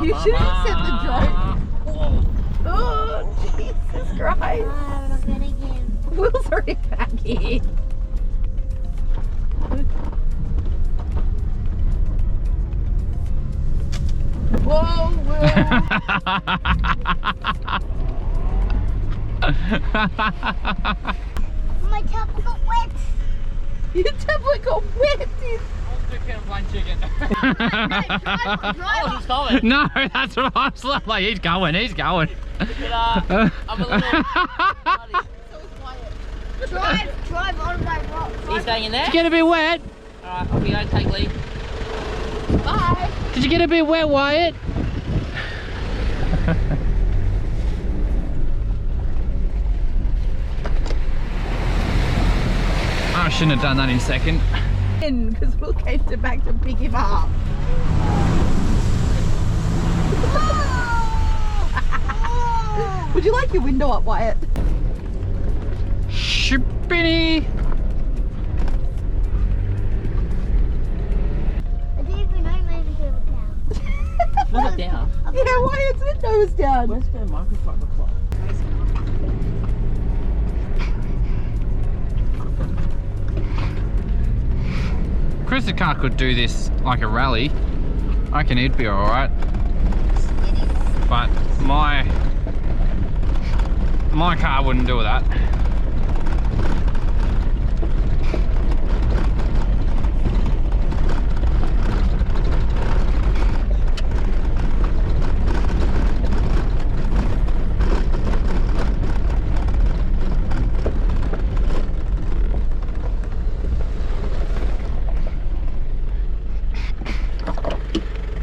You should have set the drone. Oh, Jesus Christ. I'm not gonna give. Will's already back here. Whoa, Will. My tablet got wet. Your tablet got wet. No, that's what I was like. He's going. I'm a little... Drive on my rock. He's staying in there? Did you get a bit wet? Alright, off you go, take leave. Bye. Did you get a bit wet, Wyatt? I shouldn't have done that in second. Because Will came back to pick him up. Would you like your window up, Wyatt? Shippity! I didn't even know my window was down. Was it down? Yeah, Wyatt's window was down. Where's the microfiber cloth? Chris's car could do this like a rally. I reckon he'd be alright. But my car wouldn't do that.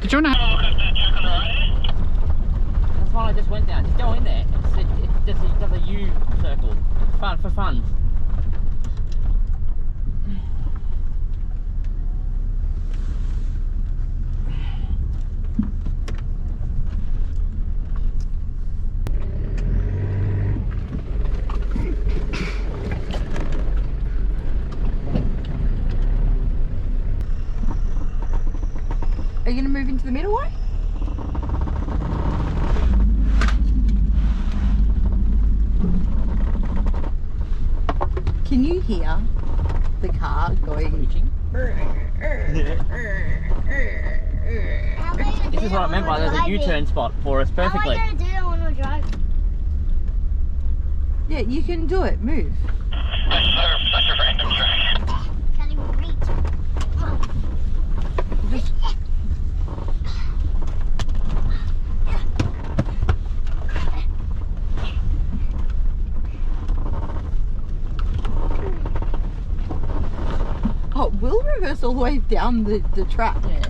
Did you want to? That's one I just went down. Just go in there. It does a U circle. Fun for fun. Are you going to move into the middle way? Can you hear the car going? This is what I meant by there's a U-turn spot for us perfectly. How am I gonna do that when we're driving? Yeah, you can do it. Move. Can't even reach. Oh, we'll reverse all the way down the track. Yeah.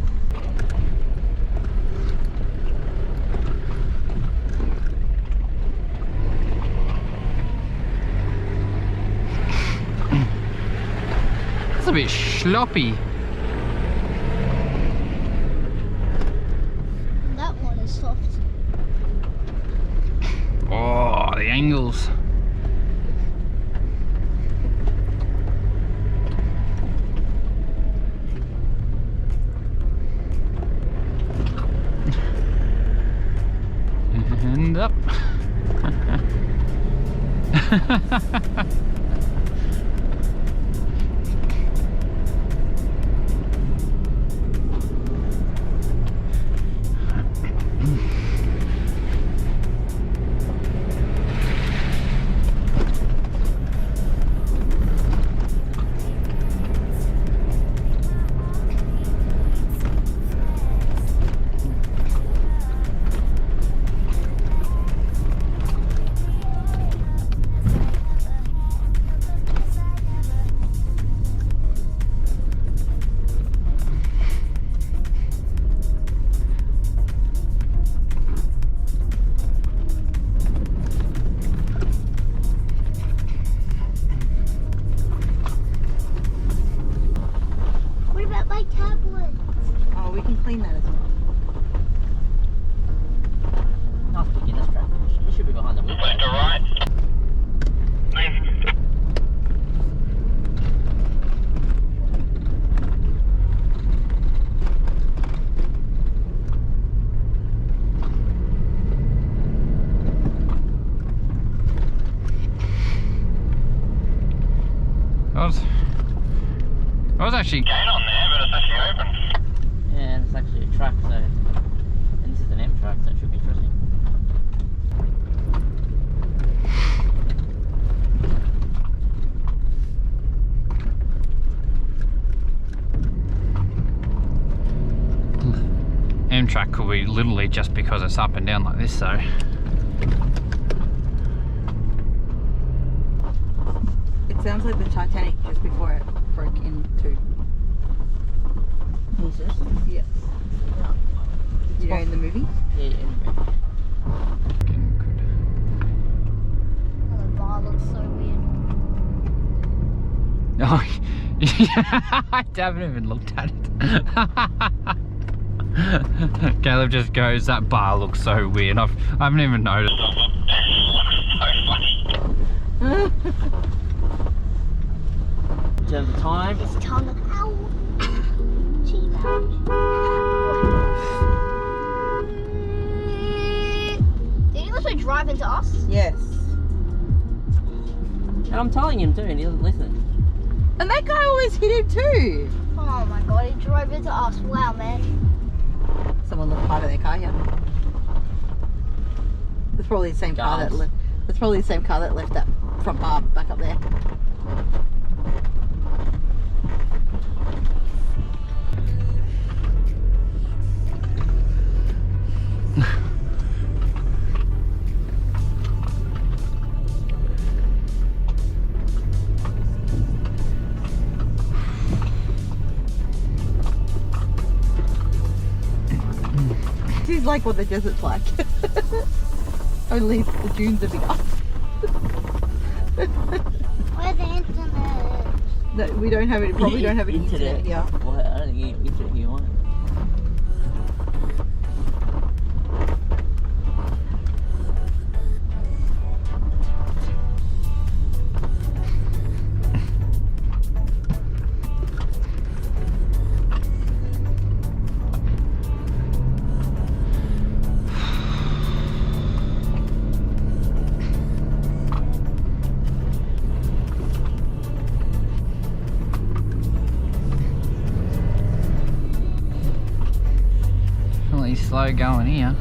It's a bit sloppy. That one is soft. Oh, the angles. And up. I was actually Gate on there, but it's actually open. Yeah, and it's actually a track, so. And this is an M track, so it should be interesting. M-track could be literally just because it's up and down like this, so. It sounds like the Titanic just before it broke in two. Jesus. Yes. You know, in the movie? Yeah, yeah. Getting good. Oh, the bar looks so weird. Oh, yeah, I haven't even looked at it. Caleb just goes, that bar looks so weird. I haven't even noticed. So funny. In terms of time, His tongue. Ow. Cheap Did he also drive into us? Yes. and I'm telling him too, and he doesn't listen. And that guy always hit him too. Oh my god, he drove into us. Wow, man. Someone left part of their car here. It's probably the same car that Guns. left. It's probably the same car that left that front bar back up there. This is like what the desert's like. Only the dunes are bigger. Where's the internet? No, we don't have it. Probably don't have an internet. Yeah. Well, I don't think you internet here, right? Really slow going here.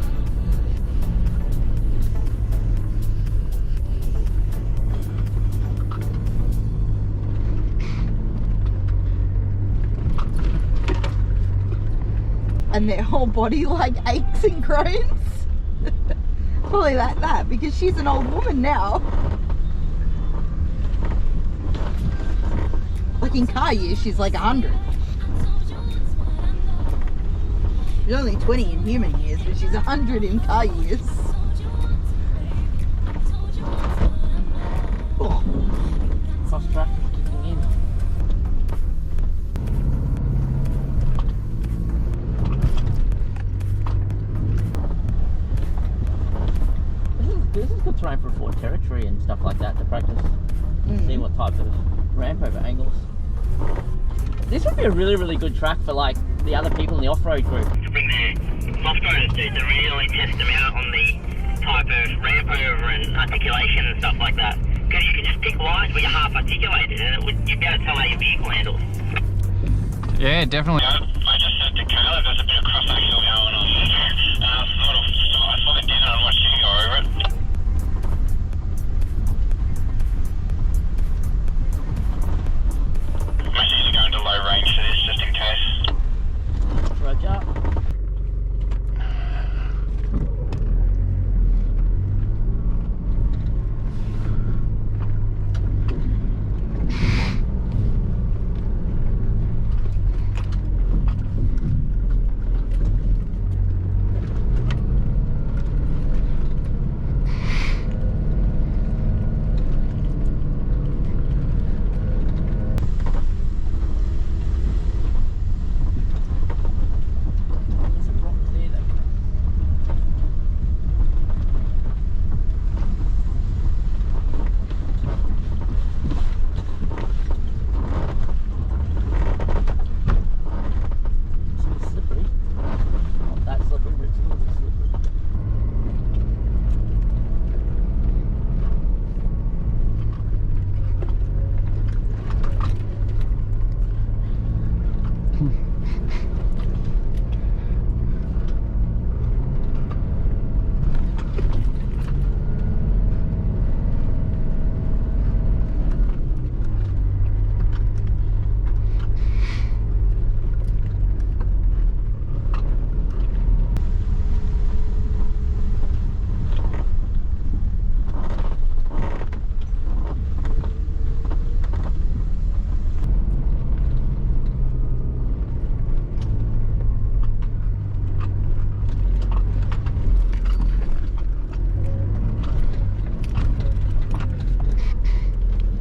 And their whole body like aches and groans. Probably like that because she's an old woman now. Like in car years, she's like 100. She's only 20 in human years, but she's 100 in car years. Oh. Cross traffic kicking in. This is good terrain for Ford territory and stuff like that to practice. See what type of ramp over angles. This would be a really, really good track for like the other people in the off-road group. To bring their off-roaders to really test them out on the type of ramp over and articulation and stuff like that. Because you can just pick lines where you're half articulated and you'd be able to tell how your vehicle handles. Yeah, definitely. I just said to Caleb, there's a bit of cross-axle going on. I saw the dinner and watched you go over it. I'm actually going to low range for this just in case. Roger.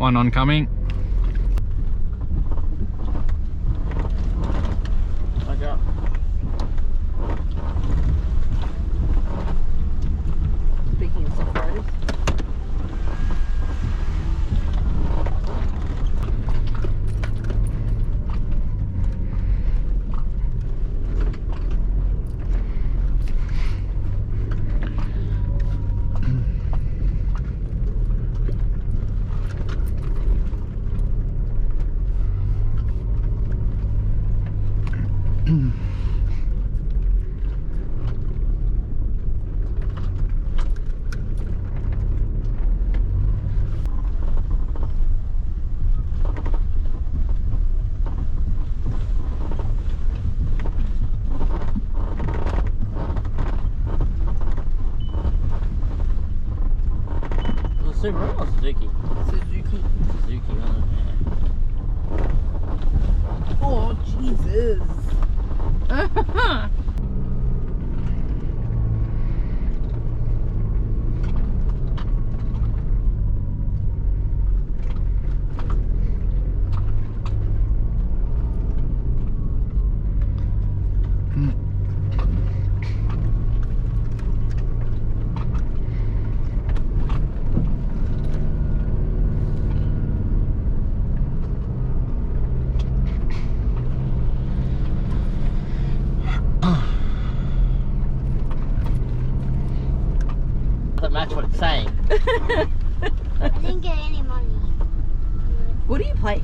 One oncoming. Okay. Speaking of soft riders. Was it Subaru or Suzuki? Suzuki. Suzuki, wasn't it? Yeah. Oh, Jesus. Doesn't match what it's saying. I didn't get any money. What are you playing?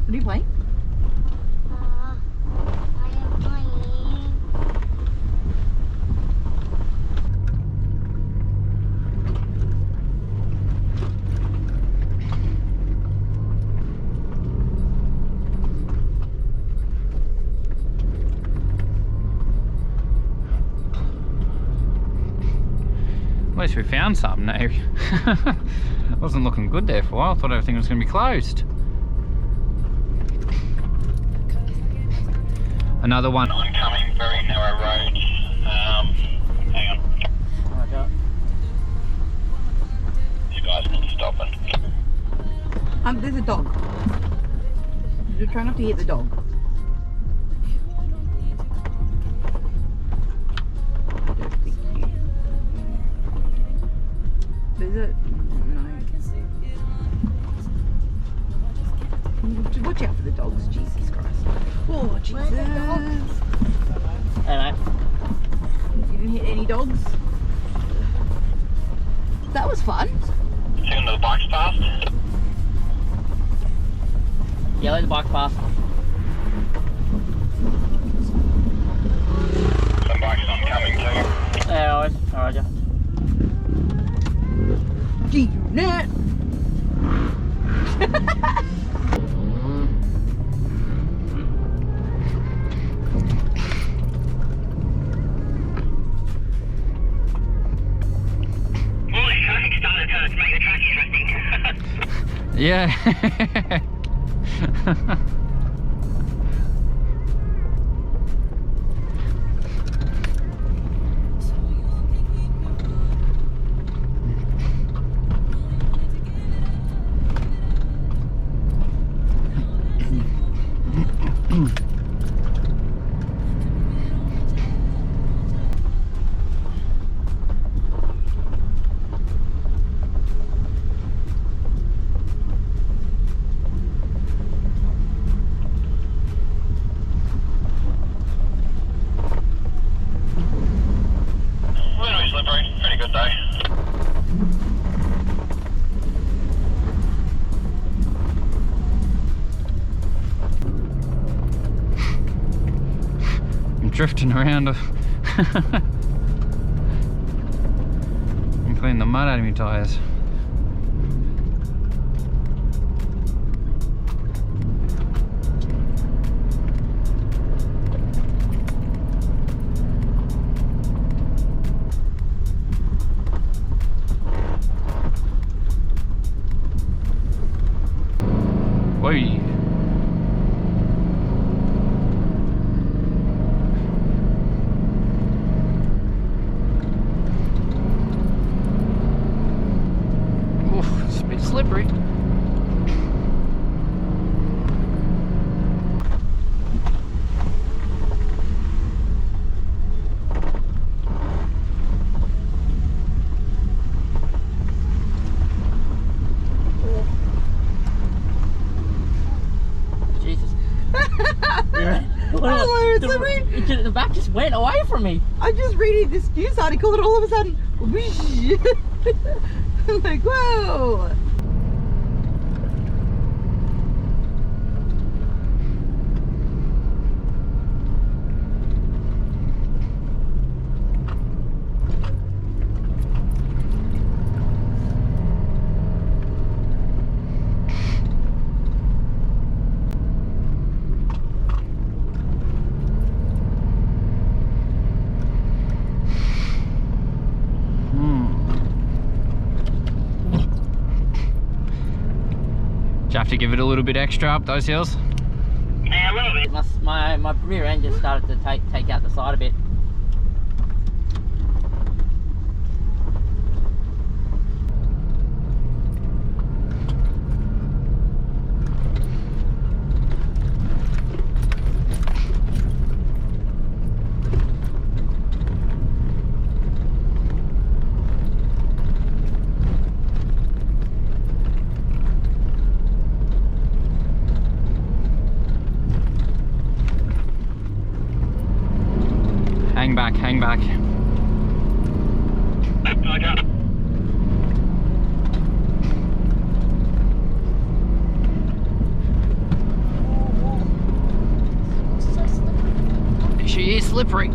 What are you playing? I am playing. At least we found some now. Wasn't looking good there for a while. I thought everything was going to be closed. Another one. Oncoming, very narrow road. Hang on. Okay. You guys not stopping. There's a dog. Just try not to hit the dog. There's a... No. Watch out for the dogs, Jesus Christ. Oh, Jesus. Where's the dogs? Hey, mate. You didn't hit any dogs? That was fun. Taking the bikes past. Yeah, let the bike pass. Some bikes oncoming too. Yeah, always. Alright, yeah. G-Unit. Oh, this traffic started to make the track interesting. Yeah. Really slippery. Pretty good day. I'm drifting around. I'm cleaning the mud out of my tyres. Whee. The back just went away from me. I'm just reading this news article and all of a sudden, whoosh. I'm like, whoa. Do you have to give it a little bit extra up those hills? Yeah, a little bit. My rear end just started to take out the side a bit. Hang back, hang back. Okay. So slippery. She is slippery.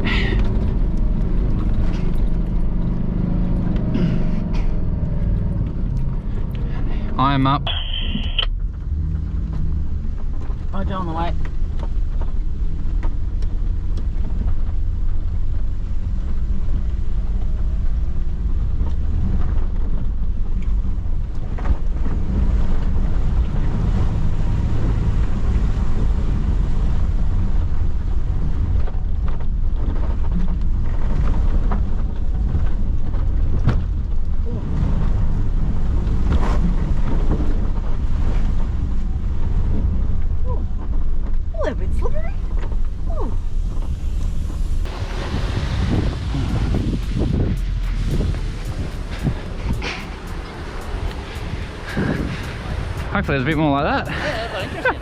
I am up. Roger, on the way. A little bit slippery. Ooh. Hopefully there's a bit more like that. Yeah, that's interesting.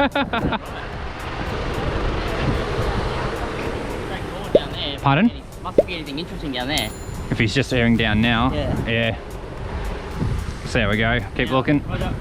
Straightforward down there. Pardon? Mustn't be anything interesting down there. If he's just airing down now. Yeah. Yeah. So there we go. Keep looking. Roger.